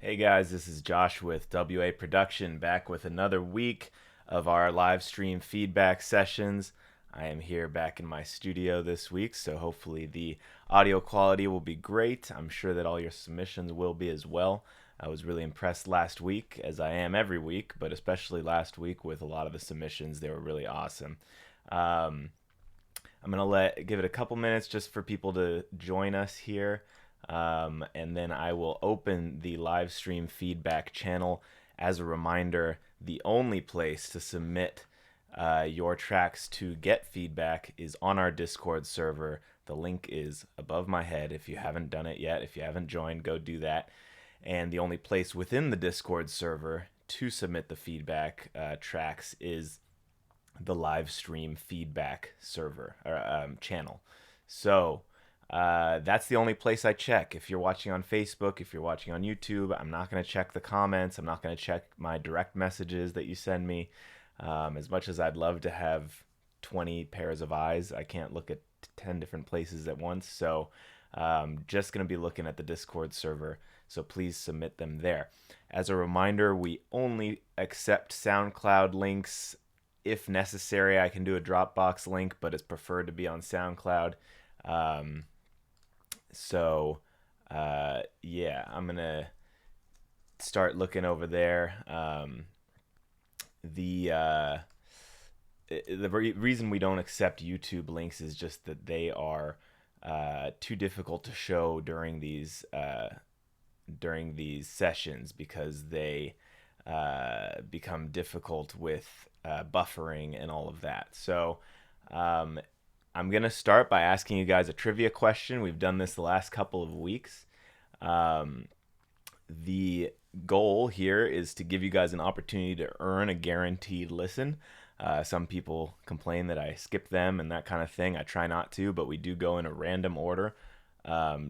Hey guys, this is Josh with WA Production, back with another week of our live stream feedback sessions. I am here back in my studio this week, so hopefully the audio quality will be great. I'm sure that all your submissions will be as well. I was really impressed last week, as I am every week, but especially last week with a lot of the submissions. They were really awesome. I'm gonna give it a couple minutes just for people to join us here. And then I will open the live stream feedback channel. As a reminder, the only place to submit your tracks to get feedback is on our Discord server. The link is above my head. If you haven't done it yet, if you haven't joined, go do that. And the only place within the Discord server to submit the feedback tracks is the live stream feedback server or channel. So that's the only place I check. If you're watching on Facebook, if you're watching on YouTube, I'm not going to check the comments. I'm not going to check my direct messages that you send me. As much as I'd love to have 20 pairs of eyes, I can't look at 10 different places at once. So just going to be looking at the Discord server. So please submit them there. As a reminder, we only accept SoundCloud links. If necessary, I can do a Dropbox link, but it's preferred to be on SoundCloud. Yeah, I'm gonna start looking over there. The reason we don't accept YouTube links is just that they are too difficult to show during these sessions because they become difficult with buffering and all of that. So I'm going to start by asking you guys a trivia question. We've done this the last couple of weeks. The goal here is to give you guys an opportunity to earn a guaranteed listen. Some people complain that I skip them and that kind of thing. I try not to, but we do go in a random order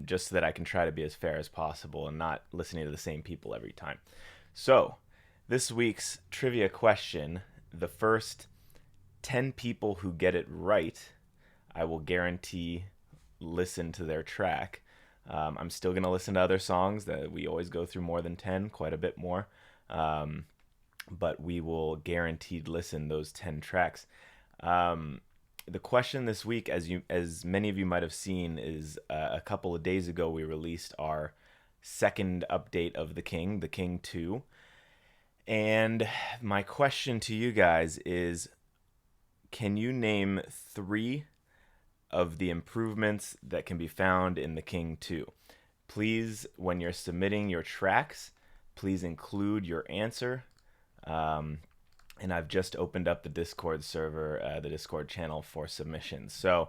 just so that I can try to be as fair as possible and not listening to the same people every time. So this week's trivia question, the first 10 people who get it right, I will guarantee listen to their track. I'm still going to listen to other songs that we always go through more than 10, quite a bit more. But we will guaranteed listen those 10 tracks. The question this week, as many of you might have seen, is a couple of days ago we released our second update of The King 2. And my question to you guys is, can you name 3 of the improvements that can be found in The King 2? Please, when you're submitting your tracks, please include your answer. And I've just opened up the Discord server, the Discord channel for submissions. So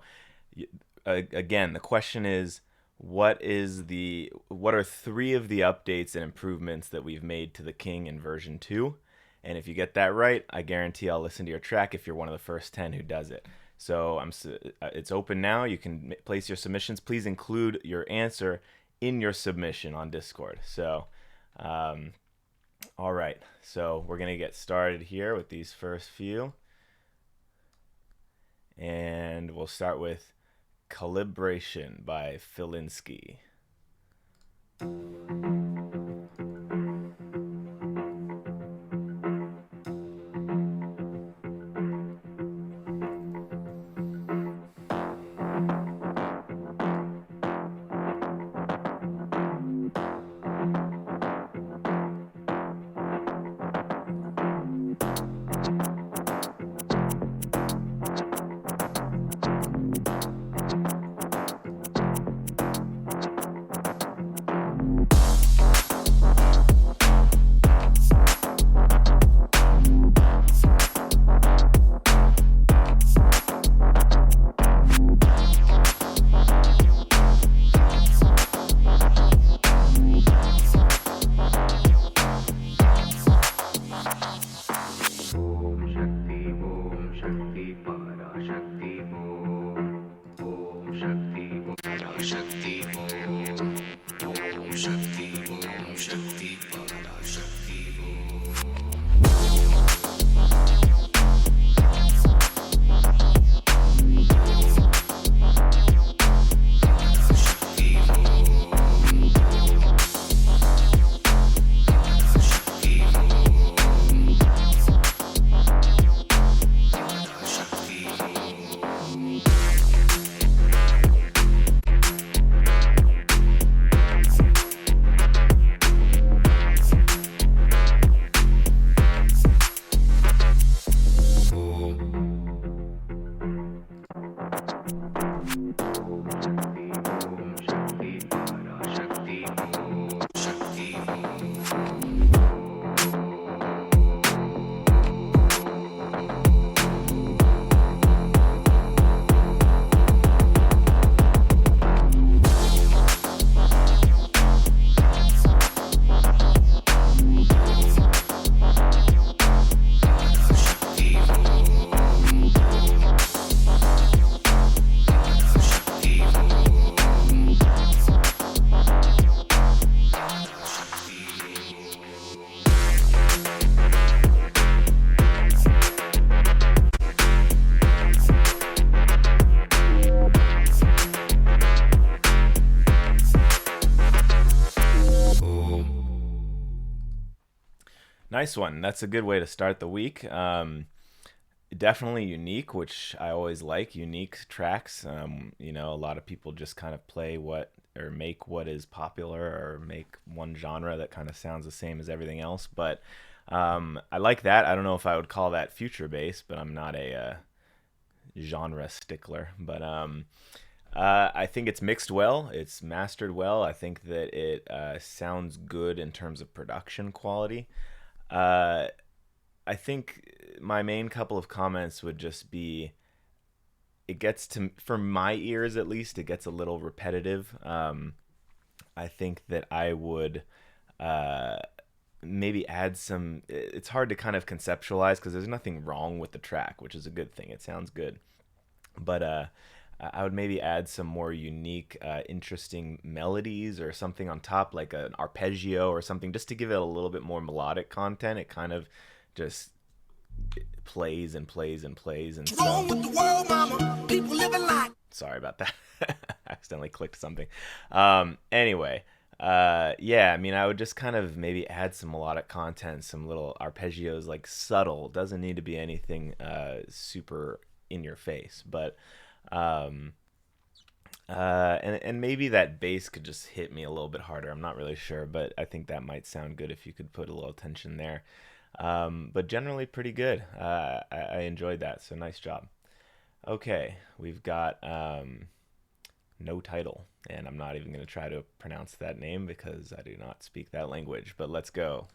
again, the question is, what are 3 of the updates and improvements that we've made to The King in version 2? And if you get that right, I guarantee I'll listen to your track if you're one of the first 10 who does it. So it's open now. You can place your submissions. Please include your answer in your submission on Discord. So, all right. So we're going to get started here with these first few. And we'll start with Calibration by Filinski. Nice one. That's a good way to start the week. Definitely unique, which I always like unique tracks. A lot of people just kind of play what or make what is popular or make one genre that kind of sounds the same as everything else. But I like that. I don't know if I would call that future bass, but I'm not a genre stickler. But I think it's mixed well. It's mastered well. I think that it sounds good in terms of production quality. Uh, I think my main couple of comments would just be it gets to, for my ears at least, it gets a little repetitive. I think that I would uh, maybe add some. It's hard to kind of conceptualize because there's nothing wrong with the track, which is a good thing. It sounds good. But I would maybe add some more unique, interesting melodies or something on top, like an arpeggio or something, just to give it a little bit more melodic content. It kind of just plays and plays and plays, and so. Wrong with the world, mama. People living like. Sorry about that. Accidentally clicked something. Anyway, yeah, I mean, I would just kind of maybe add some melodic content, some little arpeggios, like subtle. Doesn't need to be anything super in your face, but um, and maybe that bass could just hit me a little bit harder. I'm not really sure, but I think that might sound good if you could put a little tension there. But generally pretty good. I enjoyed that, so nice job. Okay, we've got no title, and I'm not even going to try to pronounce that name because I do not speak that language, but let's go.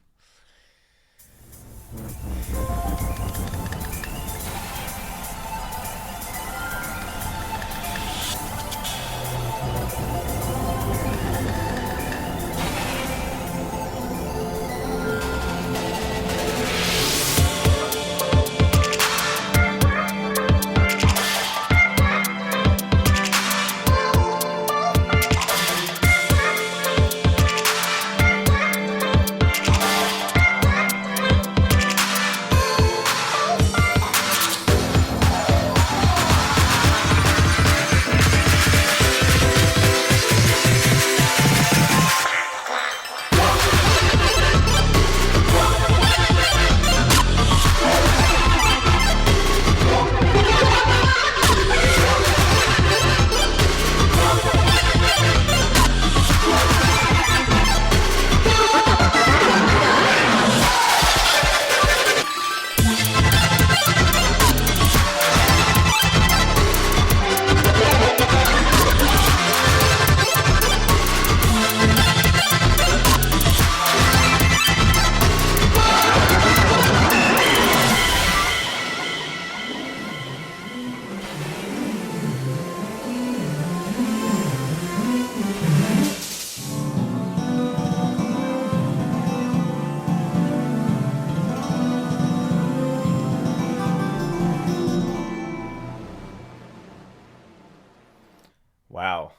Wow.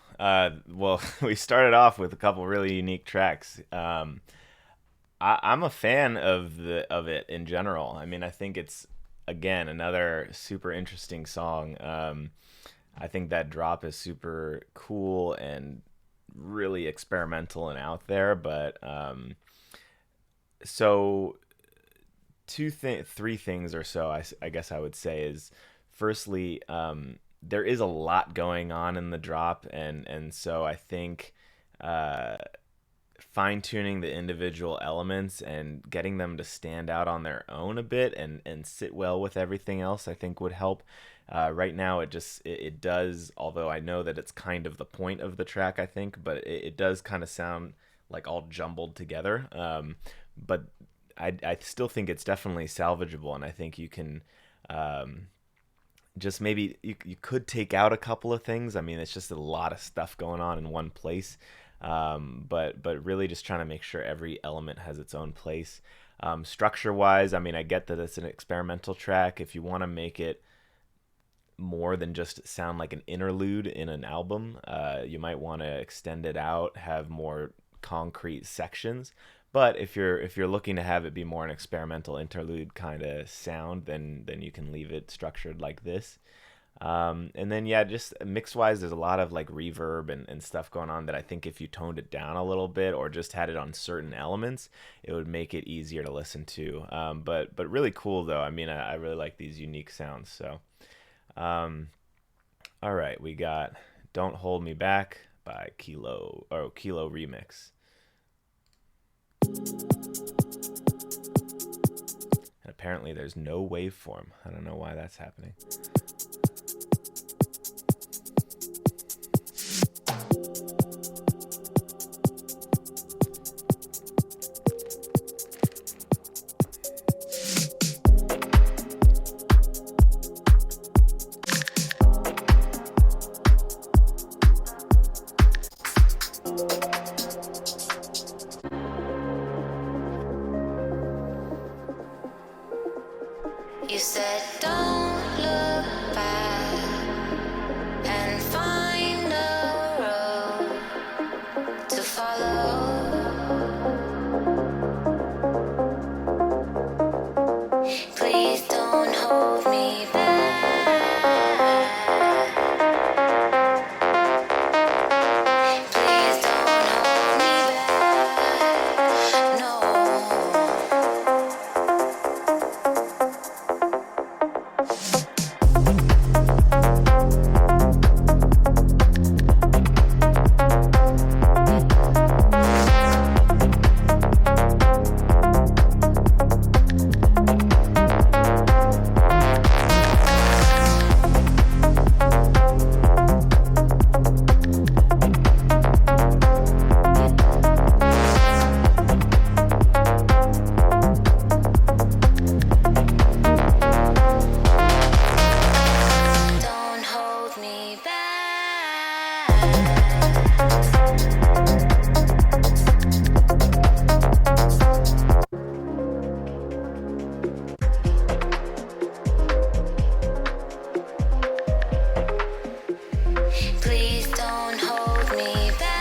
Well, we started off with a couple really unique tracks. I'm a fan of it in general. I mean, I think it's again another super interesting song. I think that drop is super cool and really experimental and out there. But so three things or so I guess I would say is firstly there is a lot going on in the drop, and so I think uh, fine tuning the individual elements and getting them to stand out on their own a bit and sit well with everything else I think would help. Right now it does, although I know that it's kind of the point of the track I think, but it does kind of sound like all jumbled together. But I still think it's definitely salvageable, and I think you can just maybe you could take out a couple of things. I mean, it's just a lot of stuff going on in one place. But really just trying to make sure every element has its own place. Structure wise, I mean, I get that it's an experimental track. If you want to make it more than just sound like an interlude in an album, you might want to extend it out, have more concrete sections. But if you're looking to have it be more an experimental interlude kind of sound, then you can leave it structured like this. And then yeah, just mix wise, there's a lot of like reverb and stuff going on that I think if you toned it down a little bit or just had it on certain elements, it would make it easier to listen to. But really cool though. I mean, I really like these unique sounds. So um, all right, we got "Don't Hold Me Back" by Kilo Remix. And apparently there's no waveform. I don't know why that's happening. You said don't look back and find a road to follow. Please don't hold me back. Please don't hold me back. No. Don't hold me back. Please don't hold me back.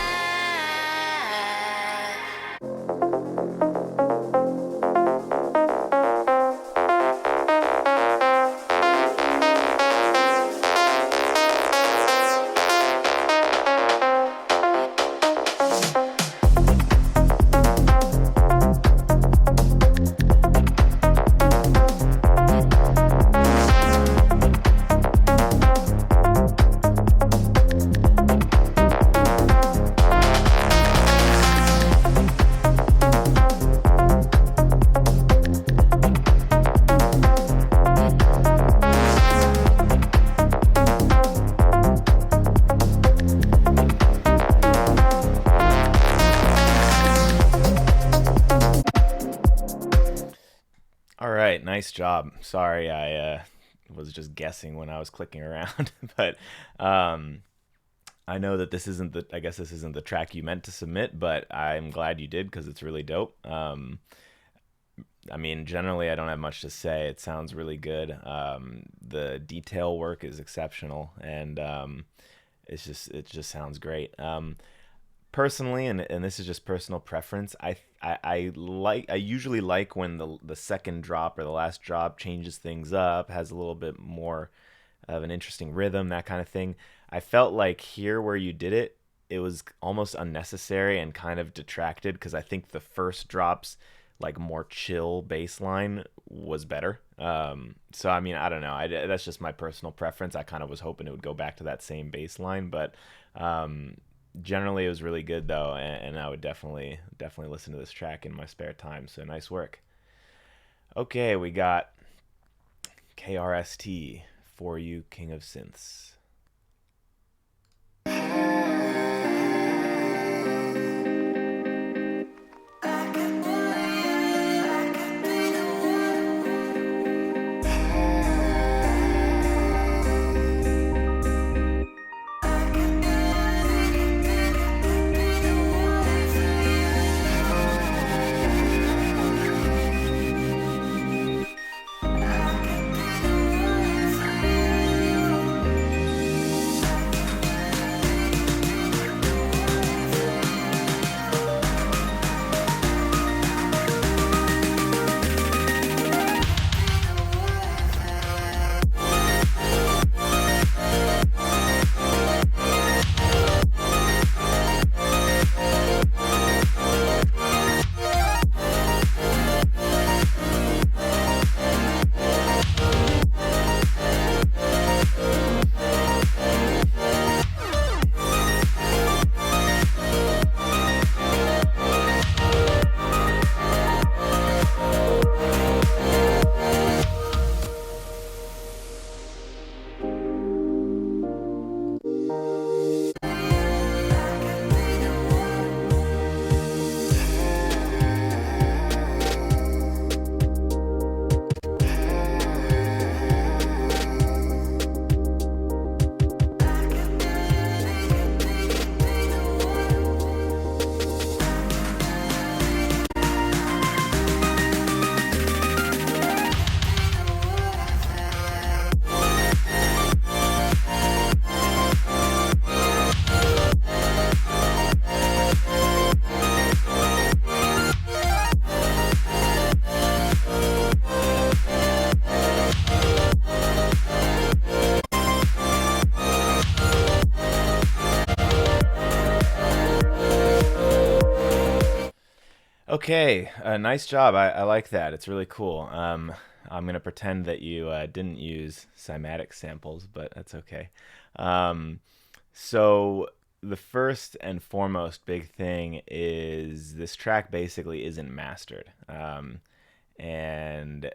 All right, nice job. Sorry, I was just guessing when I was clicking around, but I know that this isn't the. I guess this isn't the track you meant to submit, but I'm glad you did because it's really dope. I mean, generally, I don't have much to say. It sounds really good. The detail work is exceptional, and it just sounds great. Personally, and this is just personal preference, I usually like when the second drop or the last drop changes things up, has a little bit more of an interesting rhythm, that kind of thing. I felt like here where you did it, it was almost unnecessary and kind of detracted because I think the first drop's like more chill bass line was better. So I mean, I don't know. That's just my personal preference. I kind of was hoping it would go back to that same bass line, but generally it was really good though, and I would definitely listen to this track in my spare time. So nice work. Okay, we got KRST for you, King of Synths. Okay, nice job. I like that. It's really cool. I'm gonna pretend that you didn't use cymatic samples, but that's okay. Um, so the first and foremost big thing is this track basically isn't mastered. And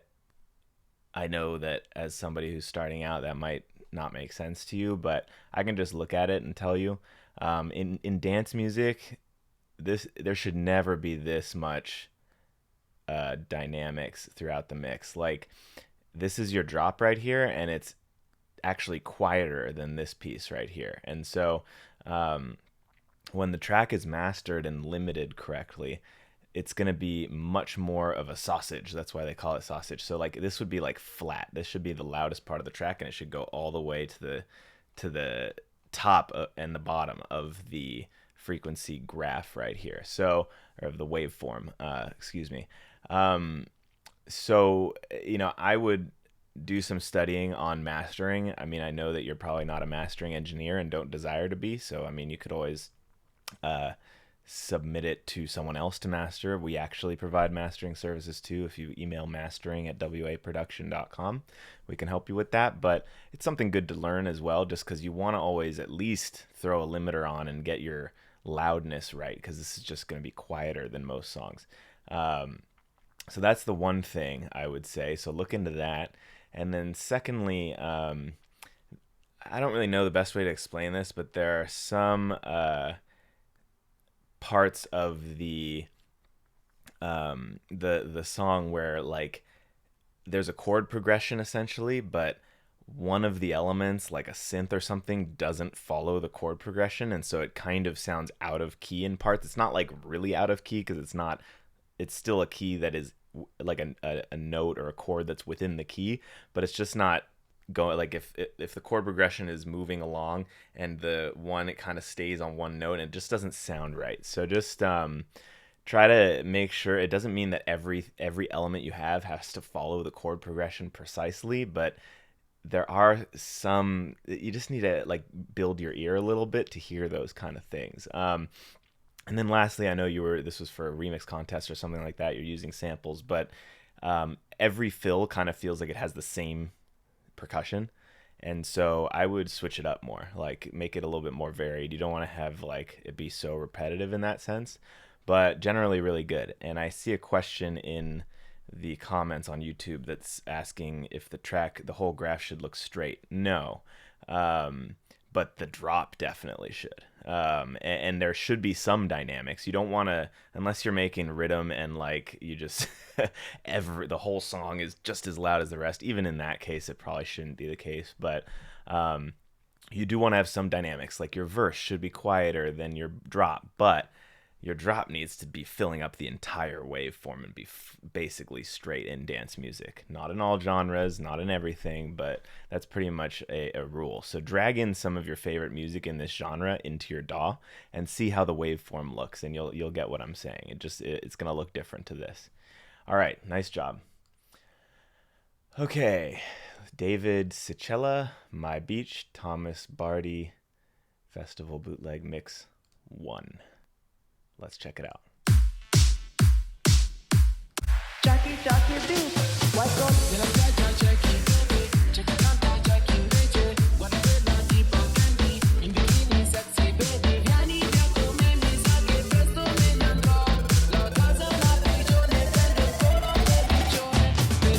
I know that as somebody who's starting out, that might not make sense to you, but I can just look at it and tell you. In dance music, this there should never be this much dynamics throughout the mix. Like this is your drop right here, and it's actually quieter than this piece right here. And so um, when the track is mastered and limited correctly, it's going to be much more of a sausage. That's why they call it sausage. So like this would be like flat. This should be the loudest part of the track, and it should go all the way to the top and the bottom of the frequency graph right here. So or of the waveform. Excuse me. Um, so I would do some studying on mastering. I mean, I know that you're probably not a mastering engineer and don't desire to be. So I mean, you could always uh, submit it to someone else to master. We actually provide mastering services too. If you email mastering@waproduction.com, we can help you with that. But it's something good to learn as well, just because you want to always at least throw a limiter on and get your loudness right, because this is just going to be quieter than most songs. So that's the one thing I would say. So look into that. And then secondly, I don't really know the best way to explain this, but there are some parts of the song where like there's a chord progression essentially, but one of the elements, like a synth or something, doesn't follow the chord progression, and so it kind of sounds out of key in parts. It's not like really out of key because it's not. It's still a key that is like a note or a chord that's within the key, but it's just not going like if the chord progression is moving along and the one it kind of stays on one note and it just doesn't sound right. So just try to make sure. It doesn't mean that every element you have has to follow the chord progression precisely, but there are some you just need to like build your ear a little bit to hear those kind of things. And then lastly, I know this was for a remix contest or something like that. You're using samples, but every fill kind of feels like it has the same percussion. And so I would switch it up more, like make it a little bit more varied. You don't want to have like it be so repetitive in that sense, but generally really good. And I see a question in the comments on YouTube that's asking if the whole graph should look straight. No. But the drop definitely should. And there should be some dynamics. You don't want to, unless you're making rhythm and like you just, the whole song is just as loud as the rest. Even in that case, it probably shouldn't be the case. But you do want to have some dynamics. Like your verse should be quieter than your drop, but your drop needs to be filling up the entire waveform and be basically straight in dance music. Not in all genres, not in everything, but that's pretty much a rule. So drag in some of your favorite music in this genre into your DAW and see how the waveform looks, and you'll get what I'm saying. It's gonna look different to this. All right, nice job. Okay, David Sicella, My Beach, Thomas Barty, Festival Bootleg Mix 1. Let's check it out. Jackie, Jackie B, what's up?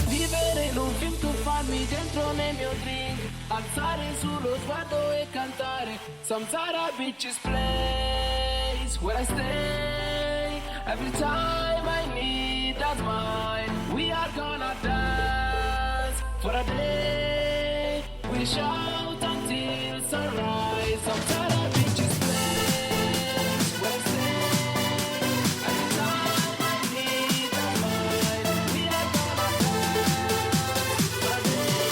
Vivere in un film, tuffarmi dentro nel mio drink, alzare sullo sguardo e cantare. Samsara beach is place where I stay. Every time I need that's mine. We are gonna dance for a day. We shout until sunrise. Samsara beach is place where I stay. Every time I need that's mine. We are gonna dance for a day.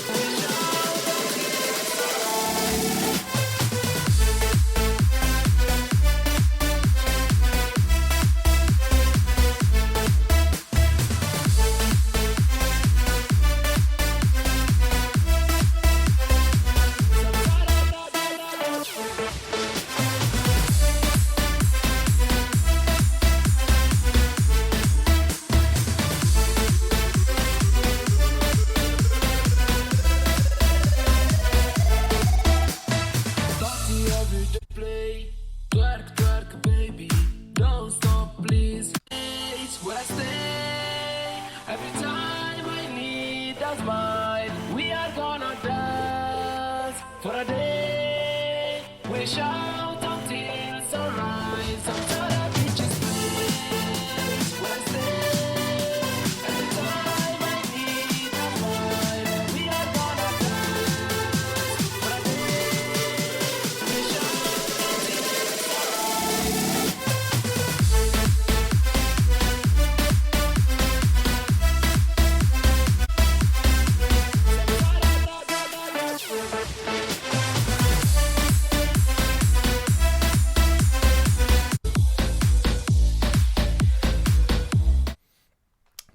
We shout until sunrise.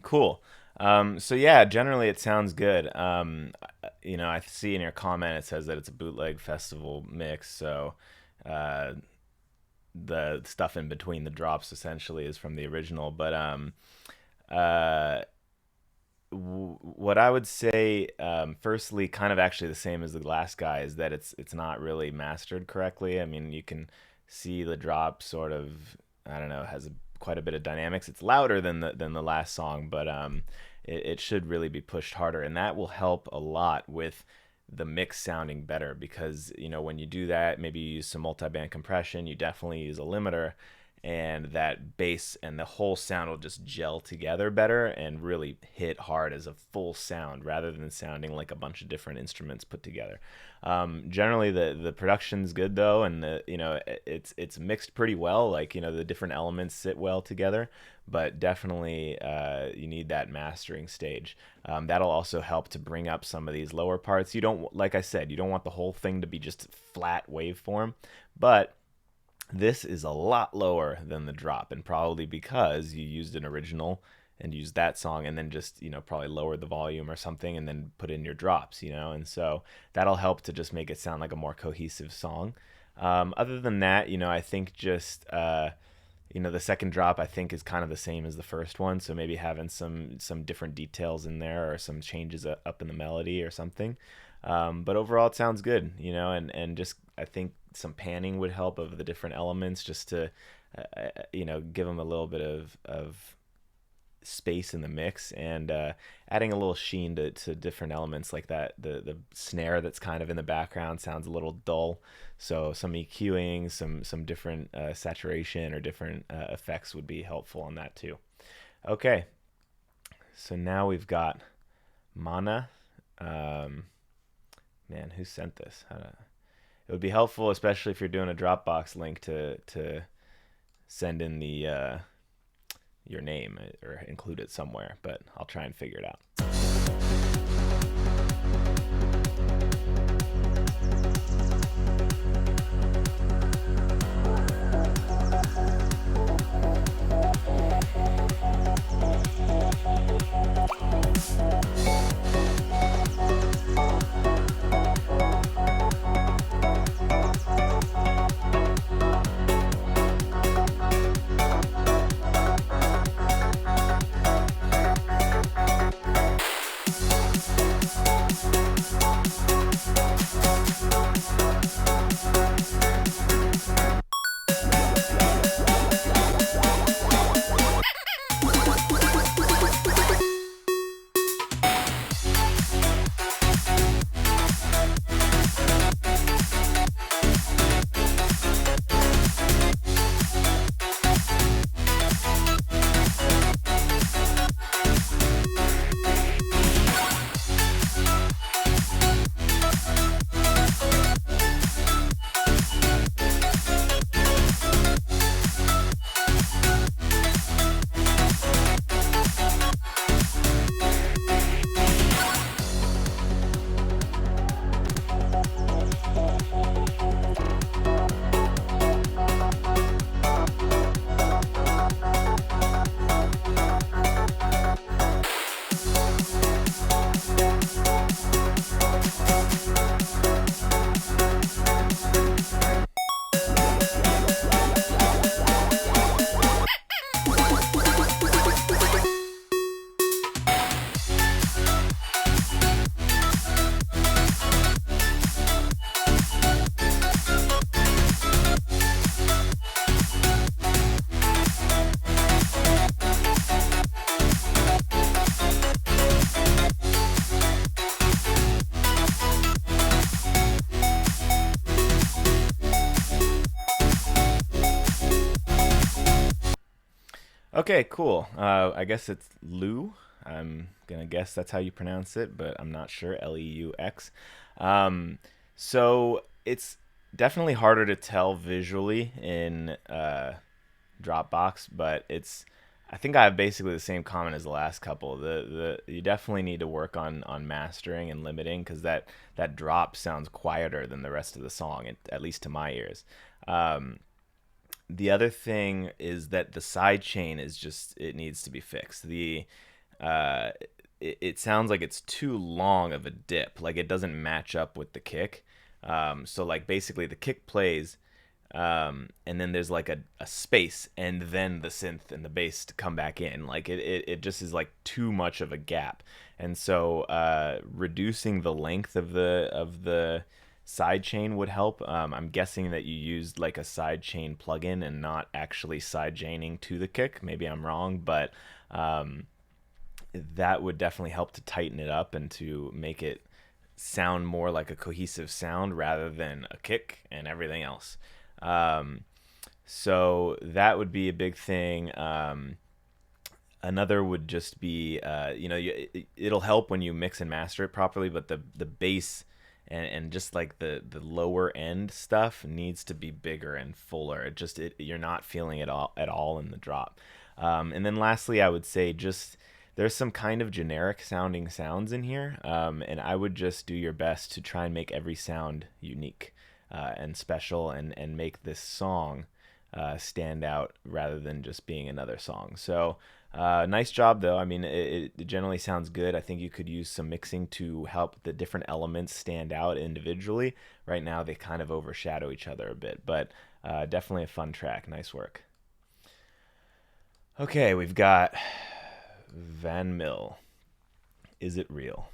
Cool. So yeah, generally it sounds good. I see in your comment it says that it's a bootleg festival mix, so uh, the stuff in between the drops essentially is from the original. But uh, what I would say, firstly, kind of actually the same as the last guy, is that it's not really mastered correctly. I mean, you can see the drop sort of, I don't know, has quite a bit of dynamics. It's louder than the last song, but it should really be pushed harder, and that will help a lot with the mix sounding better because when you do that, maybe you use some multi-band compression, you definitely use a limiter, and that bass and the whole sound will just gel together better and really hit hard as a full sound rather than sounding like a bunch of different instruments put together. Generally, the production's good though, and it's mixed pretty well. Like the different elements sit well together, but definitely you need that mastering stage. That'll also help to bring up some of these lower parts. You don't, like I said, you don't want the whole thing to be just flat waveform, but this is a lot lower than the drop, and probably because you used an original and used that song and then just, probably lowered the volume or something and then put in your drops, and so that'll help to just make it sound like a more cohesive song. Other than that, I think just, the second drop I think is kind of the same as the first one, so maybe having some different details in there or some changes up in the melody or something. But overall, it sounds good, and just I think some panning would help of the different elements just to, give them a little bit of space in the mix, and adding a little sheen to different elements like that. The snare that's kind of in the background sounds a little dull, so some EQing, some different saturation or different effects would be helpful on that too. Okay, so now we've got Mana. Man, who sent this? It would be helpful, especially if you're doing a Dropbox link, to send in the your name or include it somewhere. But I'll try and figure it out. Okay, cool. I guess it's Lou. I'm gonna guess that's how you pronounce it, but I'm not sure. Leux. So it's definitely harder to tell visually in Dropbox, but I think I have basically the same comment as the last couple. You definitely need to work on mastering and limiting, because that drop sounds quieter than the rest of the song, at least to my ears. The other thing is that the side chain it needs to be fixed. uh, it sounds like it's too long of a dip. Like it doesn't match up with the kick. So like basically the kick plays, and then there's like a space, and then the synth and the bass to come back in. Like it just is like too much of a gap. And so reducing the length of the side chain would help. I'm guessing that you used like a side chain plugin and not actually side chaining to the kick. Maybe I'm wrong, but that would definitely help to tighten it up and to make it sound more like a cohesive sound rather than a kick and everything else. Um, so that would be a big thing. Another would just be, it'll help when you mix and master it properly, but the bass and just like the lower end stuff needs to be bigger and fuller. You're not feeling it all at all in the drop. And then lastly, I would say just there's some kind of generic sounding sounds in here, and I would just do your best to try and make every sound unique and special, and make this song stand out rather than just being another song. So nice job though. I mean, it generally sounds good. I think you could use some mixing to help the different elements stand out individually. Right now they kind of overshadow each other a bit, but definitely a fun track. Nice work. Okay, we've got Van Mill. Is it real?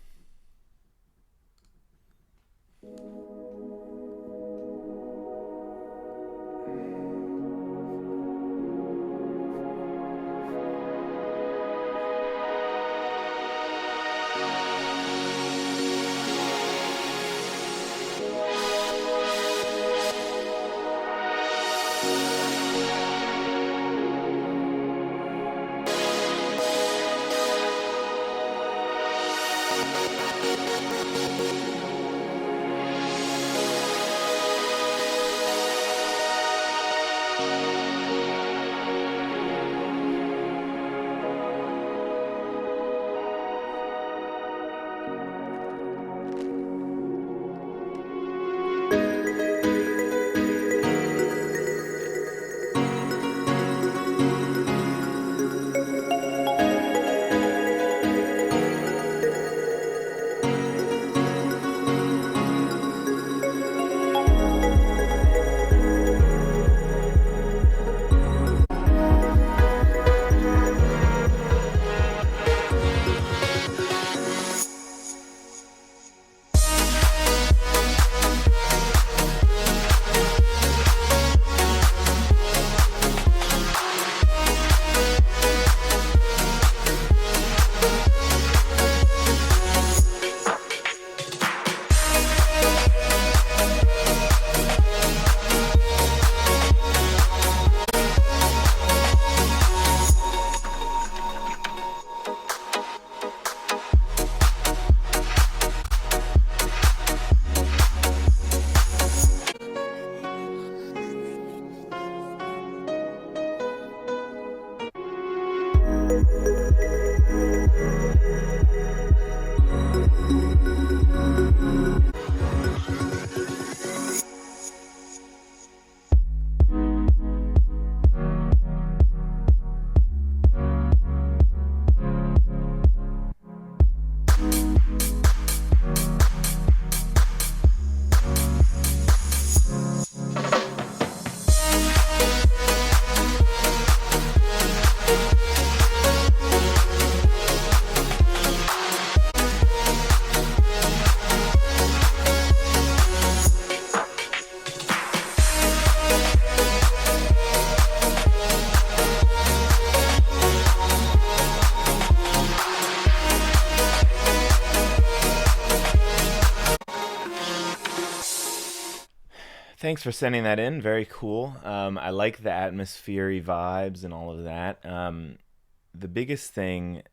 Thanks for sending that in. Very cool. I like the atmospheric vibes and all of that. The biggest thing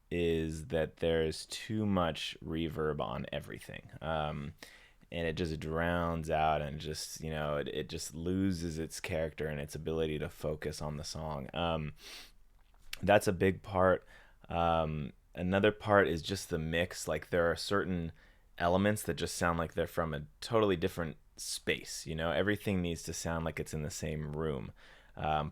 is that there's too much reverb on everything. And it just drowns out, and just, it just loses its character and its ability to focus on the song. That's a big part. Another part is just the mix. Like there are certain elements that just sound like they're from a totally different space. Everything needs to sound like it's in the same room.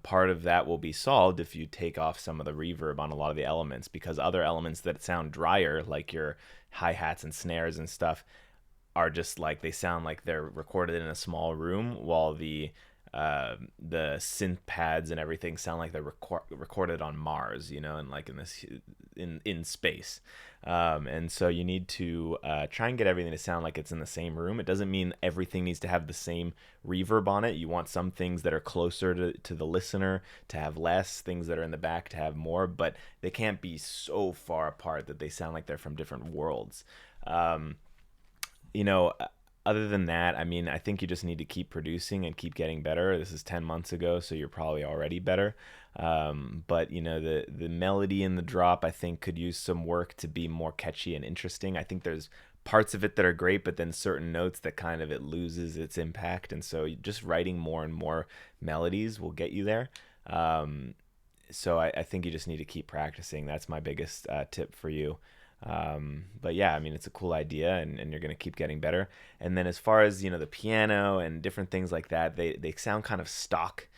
Part of that will be solved if you take off some of the reverb on a lot of the elements, because other elements that sound drier, like your hi-hats and snares and stuff, are just like, they sound like they're recorded in a small room, while the synth pads and everything sound like they're recorded on Mars, and like in space. And so you need to try and get everything to sound like it's in the same room. It doesn't mean everything needs to have the same reverb on it. You want some things that are closer to the listener to have less, things that are in the back to have more, but they can't be so far apart that they sound like they're from different worlds. Other than that, I mean, I think you just need to keep producing and keep getting better. This is 10 months ago, so you're probably already better. But the melody in the drop, I think, could use some work to be more catchy and interesting. I think there's parts of it that are great, but then certain notes that kind of it loses its impact. And so just writing more and more melodies will get you there. So I think you just need to keep practicing. That's my biggest tip for you. But yeah, I mean, it's a cool idea, and you're going to keep getting better. And then as far as, the piano and different things like that, they sound kind of stock.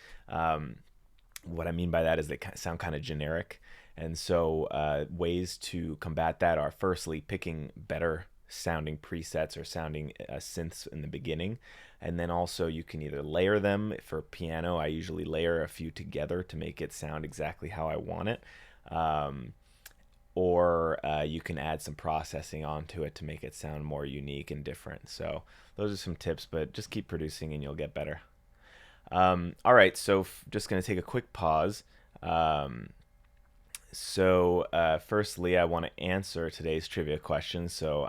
What I mean by that is they sound kind of generic. And so ways to combat that are, firstly, picking better sounding presets or sounding synths in the beginning. And then also you can either layer them. For piano, I usually layer a few together to make it sound exactly how I want it. Or you can add some processing onto it to make it sound more unique and different. So those are some tips, but just keep producing and you'll get better. All right, so just going to take a quick pause. Firstly, I want to answer today's trivia question, so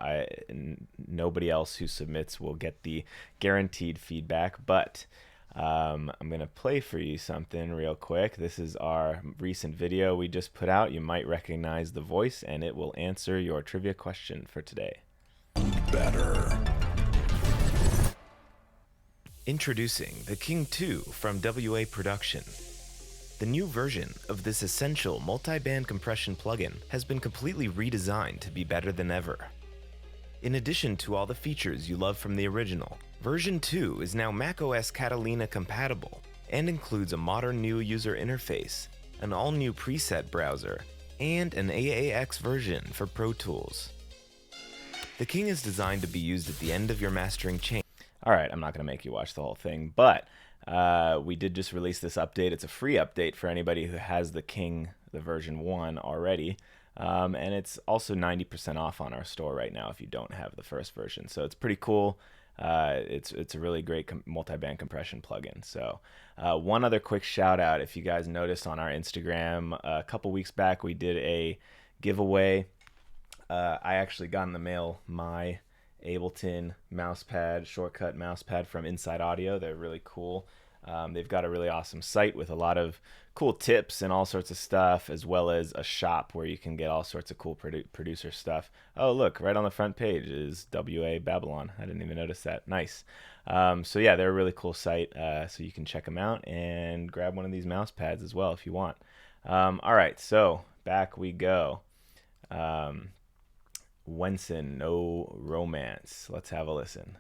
nobody else who submits will get the guaranteed feedback, but I'm going to play for you something real quick. This is our recent video we just put out. You might recognize the voice, and it will answer your trivia question for today. Better. Introducing the King 2 from WA Production. The new version of this essential multi-band compression plugin has been completely redesigned to be better than ever. In addition to all the features you love from the original, version 2 is now macOS Catalina compatible and includes a modern new user interface, an all-new preset browser, and an AAX version for Pro Tools. The King is designed to be used at the end of your mastering chain. Alright, I'm not going to make you watch the whole thing, but we did just release this update. It's a free update for anybody who has the King, the version 1 already. And it's also 90% off on our store right now if you don't have the first version. So it's pretty cool. It's a really great multi-band compression plugin. So one other quick shout out, if you guys noticed on our Instagram, a couple weeks back we did a giveaway. I actually got in the mail my Ableton mousepad, shortcut mousepad from Inside Audio. They're really cool. They've got a really awesome site with a lot of cool tips and all sorts of stuff, as well as a shop where you can get all sorts of cool producer stuff. Oh, look, right on the front page is WA Babylon. I didn't even notice that. Nice. So yeah, they're a really cool site. So you can check them out and grab one of these mouse pads as well if you want. All right, so back we go. Wenson, No Romance. Let's have a listen.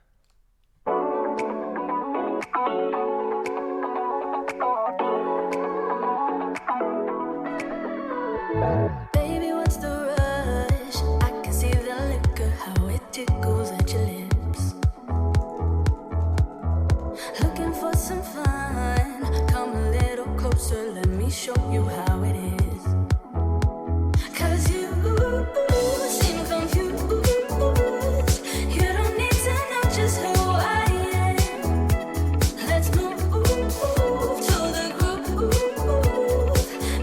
Baby, what's the rush? I can see the liquor, how it tickles at your lips. Looking for some fun, come a little closer, let me show you how it is. 'Cause you seem confused, you don't need to know just who I am. Let's move to the groove.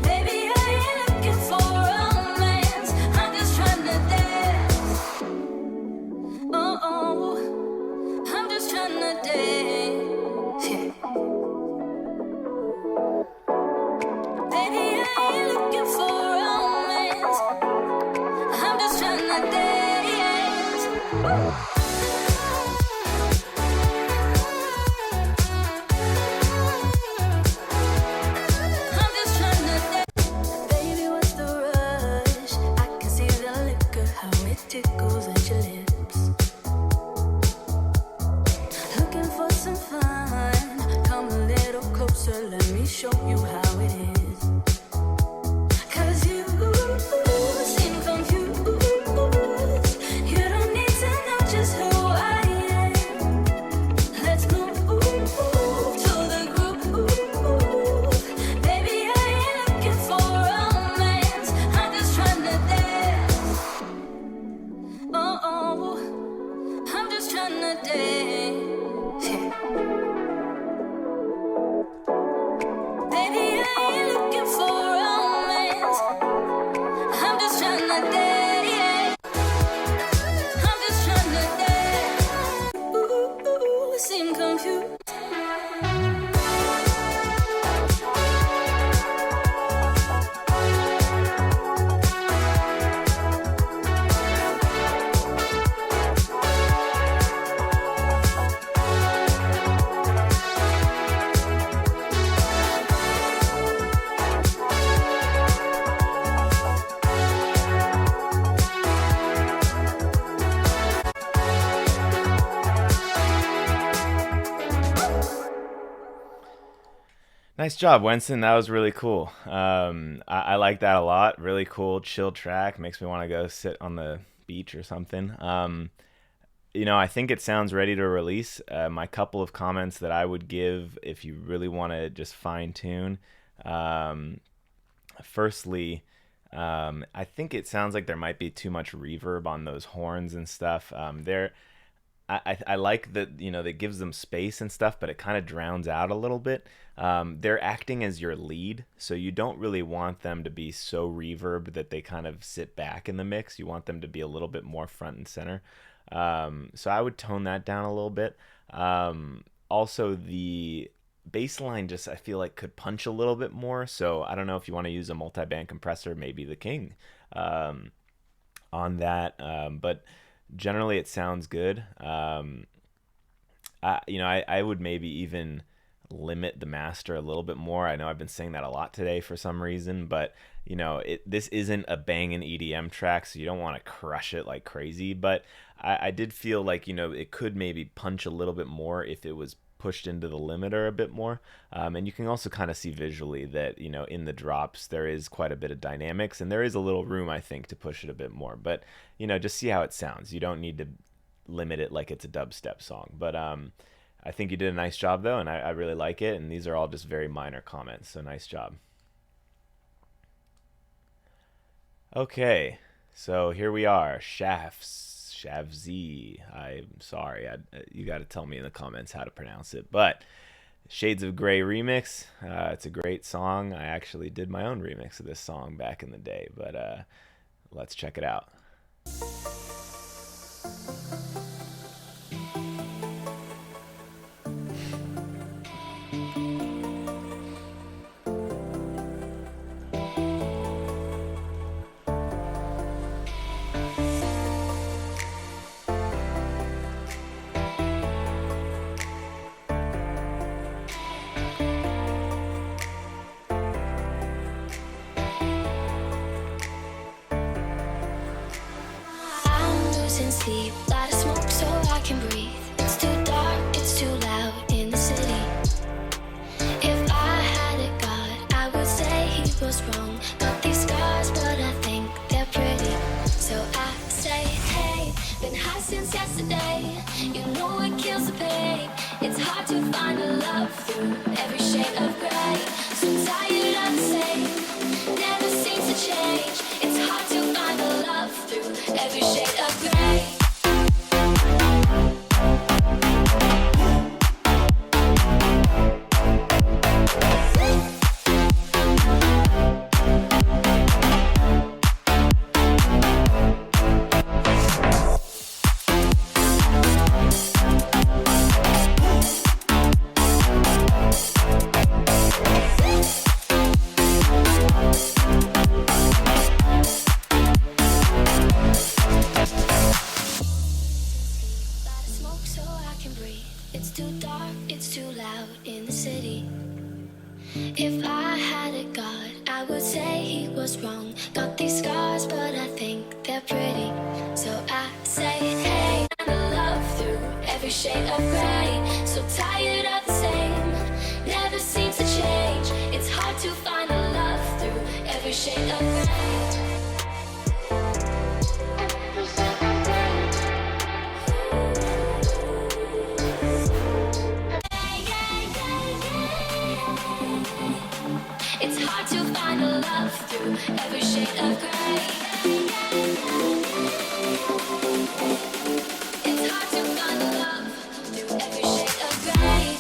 Baby, I ain't looking for romance, I'm just trying to dance. Oh, I'm just trying to dance. Yeah. Baby, I ain't looking for romance, I'm just trying to dance. I'm just trying to dance. Baby, what's the rush? I can see the liquor, how it tickles at your lips. Looking for some fun, come a little closer, let me show you not there yet. I'm just trying to dance. Ooh, seem confused. Nice job, Winston. That was really cool. I like that a lot. Really cool, chill track. Makes me want to go sit on the beach or something. I think it sounds ready to release. My couple of comments that I would give if you really want to just fine tune. Firstly, I think it sounds like there might be too much reverb on those horns and stuff. I like that, that gives them space and stuff, but it kind of drowns out a little bit. They're acting as your lead, so you don't really want them to be so reverb that they kind of sit back in the mix. You want them to be a little bit more front and center. So I would tone that down a little bit. Also, the bass line just, I feel like, could punch a little bit more. So I don't know if you want to use a multi-band compressor, maybe the King on that. But generally, it sounds good. I would maybe even limit the master a little bit more. I know I've been saying that a lot today for some reason, but this isn't a banging EDM track, so you don't want to crush it like crazy. But I did feel like it could maybe punch a little bit more if it was pushed into the limiter a bit more. And you can also kind of see visually that in the drops there is quite a bit of dynamics, and there is a little room, I think, to push it a bit more. But just see how it sounds. You don't need to limit it like it's a dubstep song. But I think you did a nice job, though, and I really like it. And these are all just very minor comments, so nice job. Okay, so here we are. Shavzi. I'm sorry. You got to tell me in the comments how to pronounce it. But Shades of Grey remix. It's a great song. I actually did my own remix of this song back in the day. But let's check it out. Sleep, light a smoke so I can breathe. It's too dark, it's too loud in the city. If I had a god, I would say he was wrong. Got these scars, but I think they're pretty. So I say, hey, been high since yesterday. You know it kills the pain. It's hard to find a love through every shade of gray. So tired of the same, never seems to change. It's hard to find a love through every shade of gray. If I had a god, I would say he was wrong. Got these scars, but I think they're pretty. So I say, hey, I'm in love through every shade of gray. So tired of the same, never seems to change. It's hard to find a love through every shade of gray. It's hard to find a love through every shade of gray. It's hard to find a love through every shade of gray.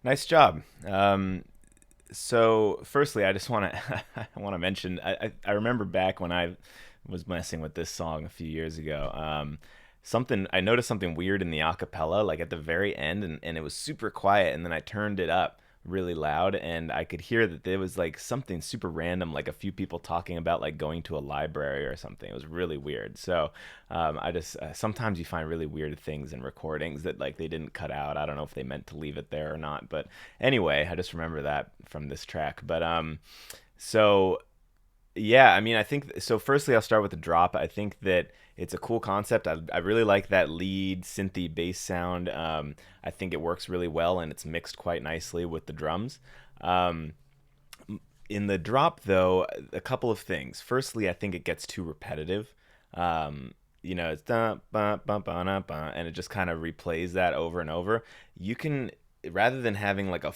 Nice job. So, firstly, I just want to I want to mention I remember back when I was messing with this song a few years ago. Something I noticed something weird in the acapella, like at the very end, and it was super quiet, and then I turned it up really loud, and I could hear that there was like something super random, like a few people talking about like going to a library or something. It was really weird. So I just sometimes you find really weird things in recordings that like they didn't cut out. I don't know if they meant to leave it there or not, but anyway, I just remember that from this track. But so yeah, I mean, I think so. Firstly, I'll start with the drop. I think that it's a cool concept. I really like that lead synthy bass sound. I think it works really well and it's mixed quite nicely with the drums. Um, in the drop, though, a couple of things. Firstly, I think it gets too repetitive. It's da ba ba ba na ba, and it just kind of replays that over and over. You can rather than having like a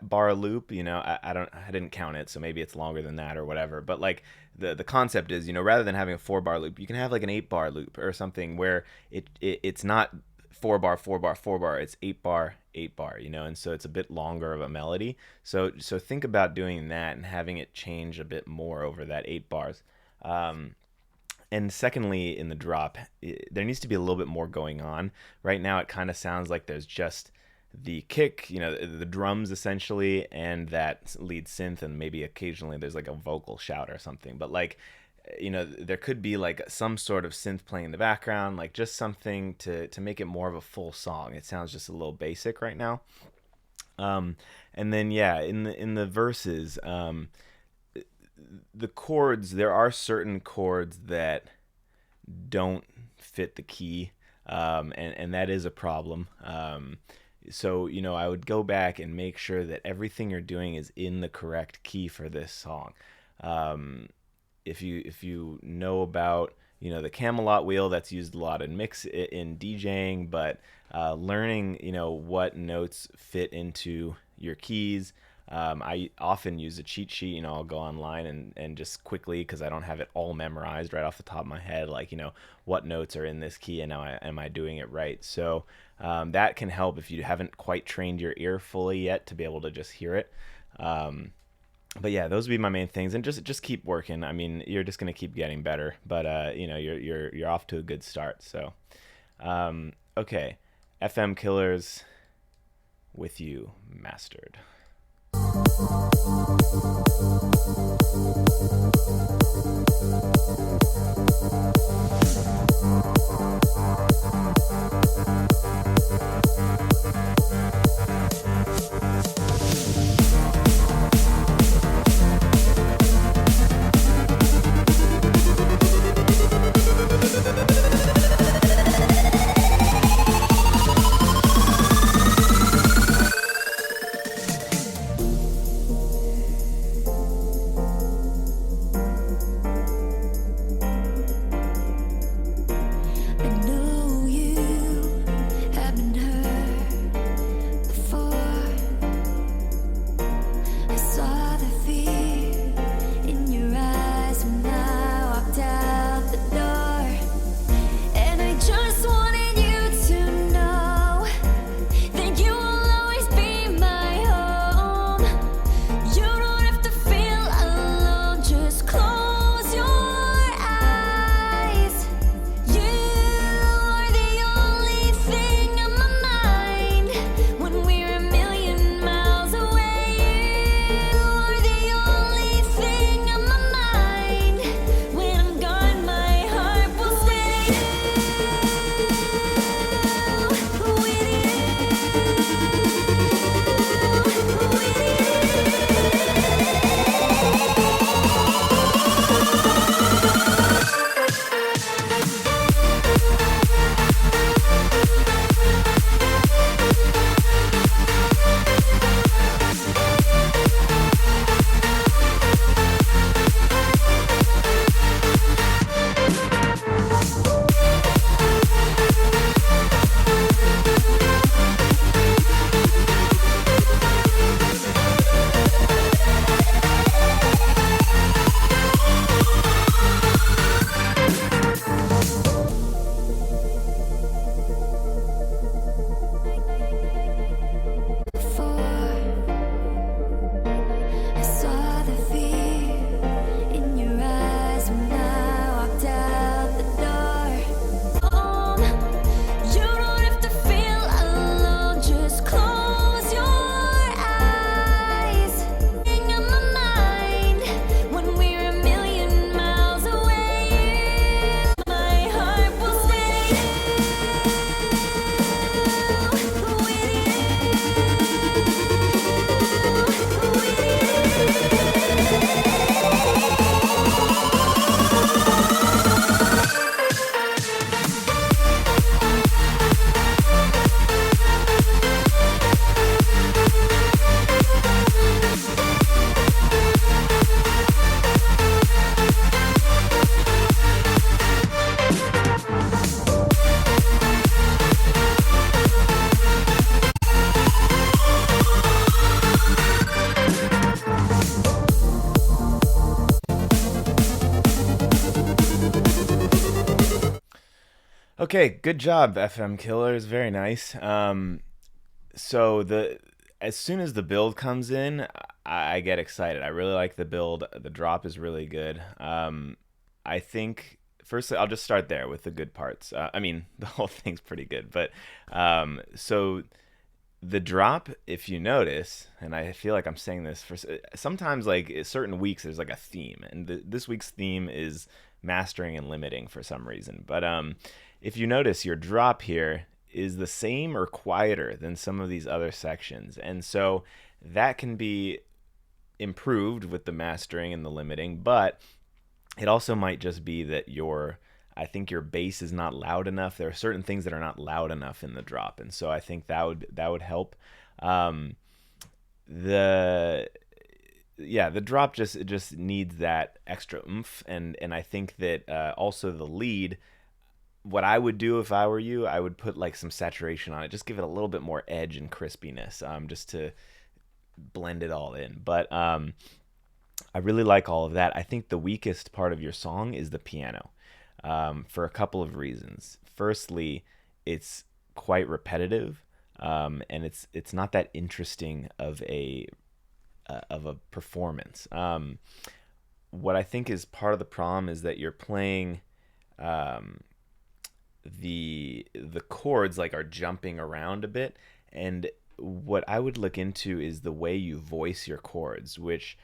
bar loop, I didn't count it, so maybe it's longer than that or whatever. But like the concept is, rather than having a 4-bar loop, you can have like an 8-bar loop or something where it's not 4-bar 4-bar 4-bar, it's 8-bar 8-bar, and so it's a bit longer of a melody. So think about doing that and having it change a bit more over that 8 bars. And secondly, in the drop, there needs to be a little bit more going on. Right now, it kind of sounds like there's just the kick, the drums essentially, and that lead synth, and maybe occasionally there's like a vocal shout or something. But like, there could be like some sort of synth playing in the background, like just something to make it more of a full song. It sounds just a little basic right now. And then yeah, in the verses, the chords, there are certain chords that don't fit the key, and that is a problem. So I would go back and make sure that everything you're doing is in the correct key for this song. If you know about the Camelot wheel, that's used a lot in DJing, but learning what notes fit into your keys. I often use a cheat sheet. I'll go online and just quickly, because I don't have it all memorized right off the top of my head, like what notes are in this key and am I doing it right. So that can help if you haven't quite trained your ear fully yet to be able to just hear it. But yeah, those would be my main things, and just keep working. I mean, you're just gonna keep getting better, but you're off to a good start. So okay, FM Killers, With You, Mastered. Okay, good job, FM Killers. Very nice. So the as soon as the build comes in, I get excited. I really like the build. The drop is really good. I think firstly, I'll just start there with the good parts. I mean, the whole thing's pretty good, but so the drop, if you notice, and I feel like I'm saying this for sometimes, like certain weeks, there's like a theme, and this week's theme is mastering and limiting for some reason. But if you notice, your drop here is the same or quieter than some of these other sections, and so that can be improved with the mastering and the limiting, but it also might just be that your I think your bass is not loud enough. There are certain things that are not loud enough in the drop, and so I think that would help. Um, the yeah, the drop just it just needs that extra oomph, and I think that also the lead. What I would do if I were you, I would put like some saturation on it, just give it a little bit more edge and crispiness, just to blend it all in. But I really like all of that. I think the weakest part of your song is the piano, for a couple of reasons. Firstly, it's quite repetitive, and it's not that interesting of a performance. What I think is part of the problem is that you're playing um, the chords like are jumping around a bit, and what I would look into is the way you voice your chords, which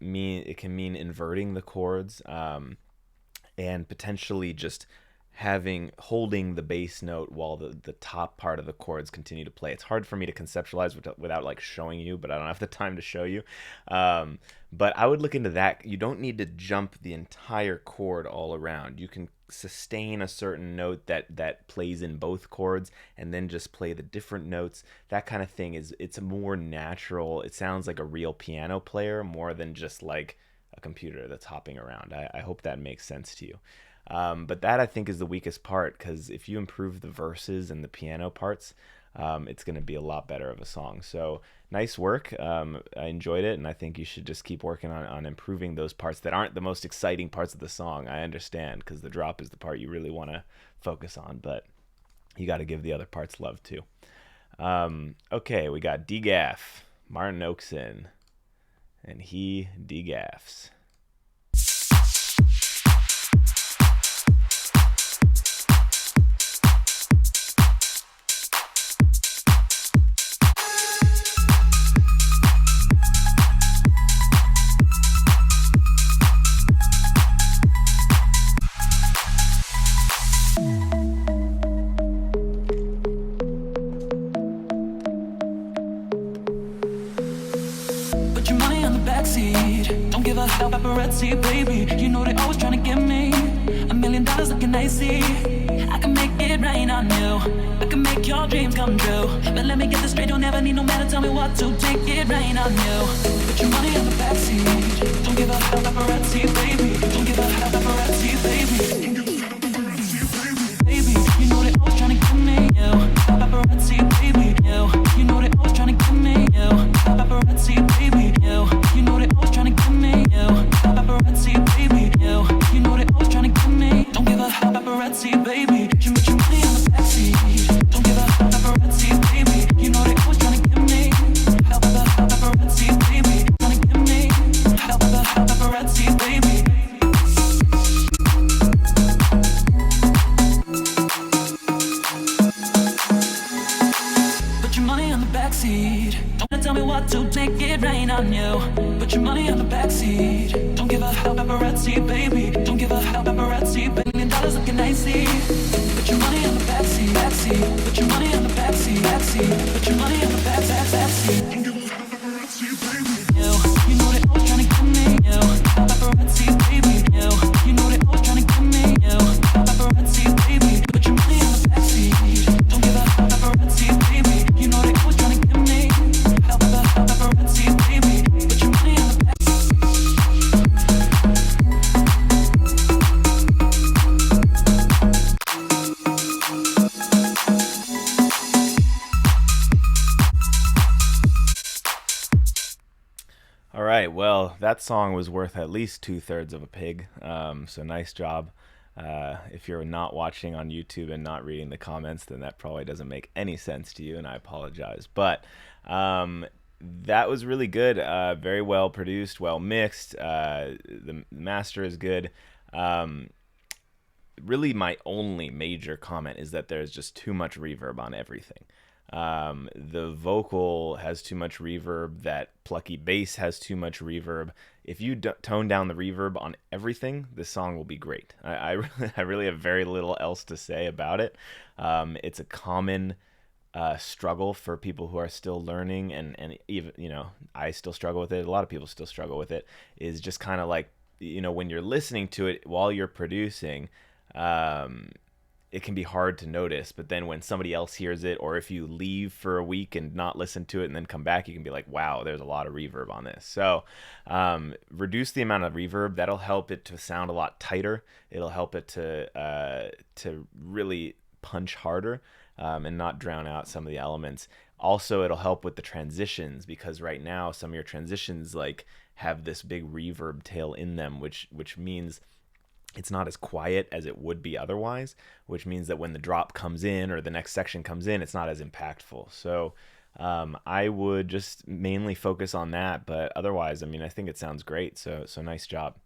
mean it can mean inverting the chords, and potentially just having holding the bass note while the top part of the chords continue to play. It's hard for me to conceptualize without like showing you, but I don't have the time to show you. But I would look into that. You don't need to jump the entire chord all around. You can sustain a certain note that plays in both chords and then just play the different notes. That kind of thing it's more natural. It sounds like a real piano player more than just like a computer that's hopping around. I hope that makes sense to you. But that I think is the weakest part, because if you improve the verses and the piano parts, it's going to be a lot better of a song. So nice work. I enjoyed it, and I think you should just keep working on improving those parts that aren't the most exciting parts of the song. I understand, because the drop is the part you really want to focus on, but you got to give the other parts love too. Okay, we got D-Gaff, Martin Oakson, and he D-Gaffs. Put your money on the backseat. Don't give a hell, paparazzi, baby. You know they always trying to get me. $1,000,000 looking icy. I can make it rain on you. I can make your dreams come true. But let me get this straight, don't ever need no man to tell me what to take it rain on you. Put your money on the backseat. Don't give a hell, paparazzi, baby. Don't give a hell, paparazzi, baby. Baby, you know they always trying to get me. You, paparazzi, baby. You know they always trying to get me. You, paparazzi, baby. You know they always trying to get me. You, paparazzi, baby. You know they always trying to get me. Don't give a hell, paparazzi, baby. You put your money on the backseat. Don't give a hell, paparazzi, baby. You know they always trying to get me. Hell, paparazzi, baby. Trying to get me. Hell, paparazzi, baby. Put your money on the backseat. Don't tell me what to take it rain on you. Put your money on the backseat. Don't give a hell, paparazzi, baby. Don't give a hell, paparazzi. $1,000,000 looking icy. Put your money on the backseat, backseat. Put your money on the backseat, backseat. Put your money on the backseat. Don't give a hell, paparazzi, baby. You know they always trying to get me. Paparazzi, baby. You know they always trying to get me. Paparazzi, baby. Put your money on the backseat. Don't give a hell, paparazzi, baby. You know they always trying to get me. Paparazzi, baby. Put your money on the backseat. All right, well, that song was worth at least 2/3 of a pig. So nice job. If you're not watching on YouTube and not reading the comments, then that probably doesn't make any sense to you, and I apologize. But that was really good. Very well produced, well mixed. The master is good. Really, my only major comment is that there's just too much reverb on everything. The vocal has too much reverb. That plucky bass has too much reverb. If you tone down the reverb on everything, this song will be great. I really have very little else to say about it. It's a common struggle for people who are still learning, and even, I still struggle with it. A lot of people still struggle with it. Is just kind of like, when you're listening to it while you're producing, it can be hard to notice, but then when somebody else hears it, or if you leave for a week and not listen to it and then come back, you can be like, wow, there's a lot of reverb on this. So reduce the amount of reverb. That'll help it to sound a lot tighter. It'll help it to really punch harder, and not drown out some of the elements. Also, it'll help with the transitions, because right now some of your transitions like have this big reverb tail in them, which means it's not as quiet as it would be otherwise, which means that when the drop comes in or the next section comes in, it's not as impactful. So I would just mainly focus on that, but otherwise, I think it sounds great. So nice job.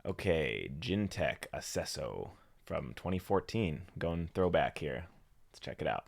Okay, Gintech Acesso from 2014, going throwback here. Let's check it out.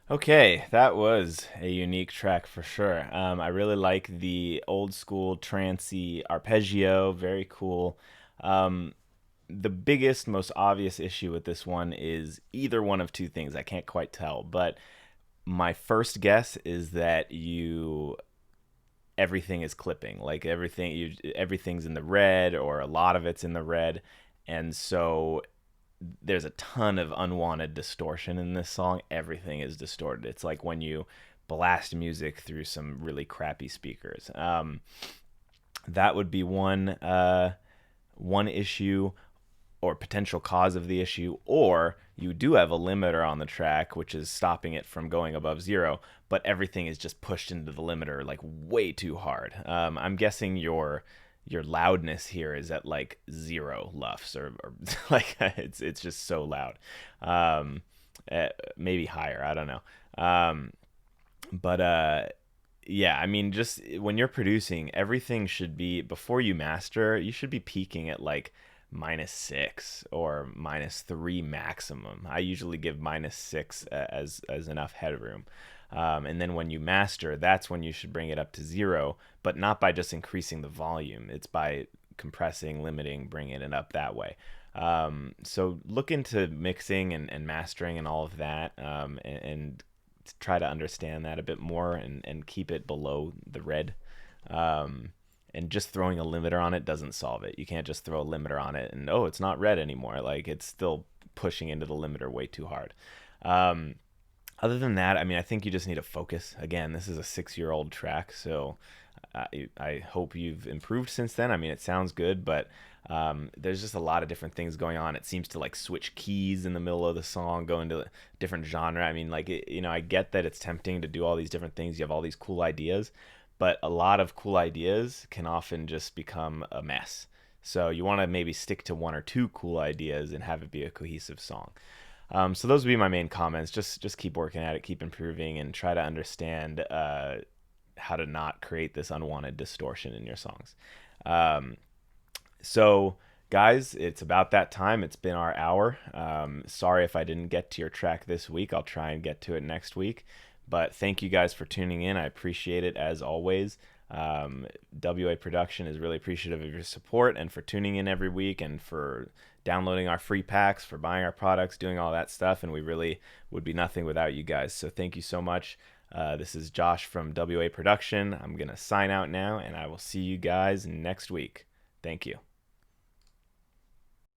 Okay, that was a unique track for sure. I really like the old school trancy arpeggio, very cool. The biggest, most obvious issue with this one is either one of two things. I can't quite tell, but my first guess is that everything is clipping, like everything's in the red, or a lot of it's in the red, and so there's a ton of unwanted distortion in this song. Everything is distorted. It's like when you blast music through some really crappy speakers. That would be one issue, or potential cause of the issue. Or you do have a limiter on the track, which is stopping it from going above 0, but everything is just pushed into the limiter like way too hard. I'm guessing your loudness here is at like 0 lufs, or like it's just so loud. Maybe higher, I don't know. But Yeah, I mean, just when you're producing, everything should be, before you master, you should be peaking at like -6 or -3 maximum. I usually give -6 as enough headroom. And then when you master, that's when you should bring it up to 0, but not by just increasing the volume. It's by compressing, limiting, bringing it up that way. So look into mixing and mastering and all of that, and try to understand that a bit more, and keep it below the red. And just throwing a limiter on it doesn't solve it. You can't just throw a limiter on it and, oh, it's not red anymore. Like, it's still pushing into the limiter way too hard. Other than that, I mean, I think you just need to focus. Again, this is a 6-year-old track, so I hope you've improved since then. I mean, it sounds good, but there's just a lot of different things going on. It seems to like switch keys in the middle of the song, go into a different genre. I mean, like, I get that it's tempting to do all these different things. You have all these cool ideas, but a lot of cool ideas can often just become a mess. So you want to maybe stick to 1 or 2 cool ideas and have it be a cohesive song. So those would be my main comments. Just keep working at it, keep improving, and try to understand how to not create this unwanted distortion in your songs. So, guys, it's about that time. It's been our hour. Sorry if I didn't get to your track this week. I'll try and get to it next week. But thank you guys for tuning in. I appreciate it as always. WA Production is really appreciative of your support and for tuning in every week and for downloading our free packs, for buying our products, doing all that stuff. And we really would be nothing without you guys. So thank you so much. This is Josh from WA Production. I'm going to sign out now, and I will see you guys next week. Thank you.